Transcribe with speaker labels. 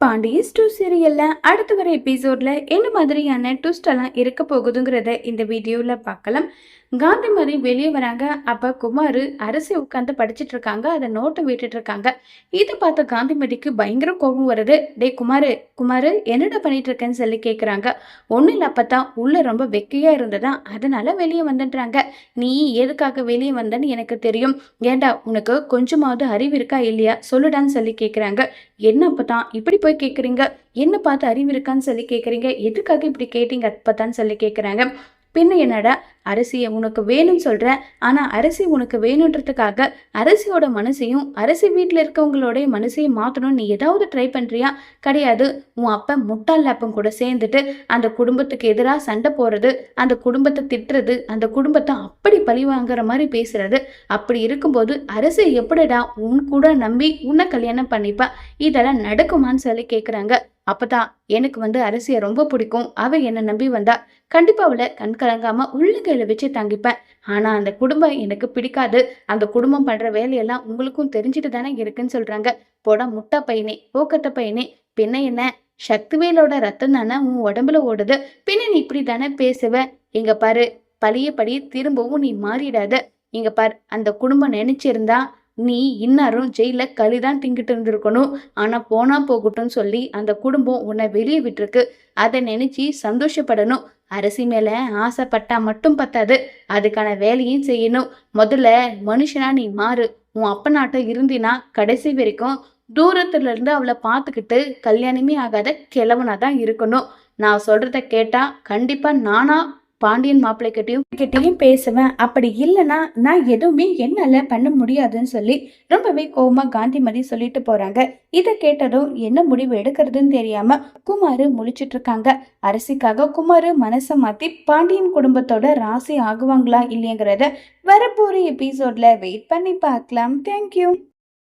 Speaker 1: பாண்டியஸ் two சீரியல்ல அடுத்து வர எபிசோட்ல என்ன மாதிரியான ட்விஸ்ட் எல்லாம் இருக்க போகுதுங்கிறத இந்த வீடியோல பார்க்கலாம். காந்திமதி வெளியே வராங்க. அப்ப குமார் அரசி உட்காந்து படிச்சிட்டு இருக்காங்க. அதை நோட்டை விட்டுட்டு இருக்காங்க. இதை பார்த்த காந்திமதிக்கு பயங்கர கோபம் வருது. டே குமாரு குமாரு என்னடா பண்ணிட்டு இருக்கேன்னு சொல்லி கேட்குறாங்க. ஒன்றும் இல்லை, அப்பத்தான் உள்ள ரொம்ப வெக்கையா இருந்ததா, அதனால வெளியே வந்துடுறாங்க. நீ எதுக்காக வெளியே வந்தன்னு எனக்கு தெரியும். ஏண்டா உனக்கு கொஞ்சமாவது அறிவு இருக்கா இல்லையா சொல்லுடான்னு சொல்லி கேட்குறாங்க. என்ன அப்பதான் இப்படி போய் கேட்குறீங்க? என்ன பார்த்து அறிவு இருக்கான்னு சொல்லி கேட்குறீங்க? எதுக்காக இப்படி கேட்டீங்க அப்பதான்னு சொல்லி கேட்குறாங்க. பின்ன என்னடா, அரிசியை உனக்கு வேணும்னு சொல்கிறேன், ஆனால் அரிசி உனக்கு வேணுன்றதுக்காக அரிசியோட மனசையும் அரிசி வீட்டில் இருக்கவங்களோடைய மனசையும் மாற்றணும்னு நீ ஏதாவது ட்ரை பண்ணுறியா? கிடையாது. உன் அப்பா முட்டாள் அப்பம் கூட சேர்ந்துட்டு அந்த குடும்பத்துக்கு எதிராக சண்டை போடுறது, அந்த குடும்பத்தை திட்டுறது, அந்த குடும்பத்தை அப்படி பழி வாங்குற மாதிரி பேசுறது, அப்படி இருக்கும்போது அரிசி எப்படிடா உன் கூட நம்பி உன்னை கல்யாணம் பண்ணிப்பா? இதெல்லாம் நடக்குமான்னு சொல்லி கேட்குறாங்க. அப்பதான் எனக்கு அரசியை ரொம்ப பிடிக்கும், அவ என்னை நம்பி வந்தா, கண்டிப்பா அவளை கண் கலங்காம உள்ளங்கையில வச்சு தங்கிப்பேன். ஆனா அந்த குடும்பம் எனக்கு பிடிக்காது. அந்த குடும்பம் பண்ற வேலையெல்லாம் உங்களுக்கும் தெரிஞ்சுட்டு தானே இருக்குன்னு சொல்றாங்க. போட முட்டா பையனே, போக்கத்த பையனே, பின்ன என்ன, சக்திவேலோட ரத்தம் தானே உன் உடம்புல ஓடுது, பின்ன நீ இப்படி தானே பேசுவ? இங்க பாரு, பழையபடி திரும்பவும் நீ மாறிடாத. இங்க பார், அந்த குடும்பம் நினைச்சிருந்தா நீ இன்னாரும் ஜெயில களிதான் திங்கிட்டு இருந்திருக்கணும். ஆனா போனா போகட்டும்னு சொல்லி அந்த குடும்பம் உன்னை வெளியே விட்டுருக்கு. அதை நினைச்சு சந்தோஷப்படணும். அரசி மேல ஆசைப்பட்டா மட்டும் பத்தாது, அதுக்கான வேலையும் செய்யணும். முதல்ல மனுஷனா நீ மாறு. உன் அப்பனாட்டம் இருந்தினா கடைசி வரைக்கும் தூரத்துல இருந்து அவளை பார்த்துக்கிட்டு கல்யாணமே ஆகாத கிழவனா தான் இருக்கணும். நான் சொல்றத கேட்டா கண்டிப்பா நானா பாண்டியன் மாப்பிள்ளை கிட்டையும் பேசுவேன். அப்படி இல்லைன்னா நான் எதுவுமே என்னால பண்ண முடியாதுன்னு சொல்லி ரொம்பவே கோவமா காந்திமதி சொல்லிட்டு போறாங்க. இதை கேட்டதும் என்ன முடிவு எடுக்கிறதுன்னு தெரியாம குமாரு முழிச்சிட்டு இருக்காங்க. அரசிக்காக குமாரு மனசை மாத்தி பாண்டியன் குடும்பத்தோட ராசி ஆகுவாங்களா இல்லையங்கிறத வரப்போற எபிசோட்ல வெயிட் பண்ணி பார்க்கலாம். தேங்க்யூ.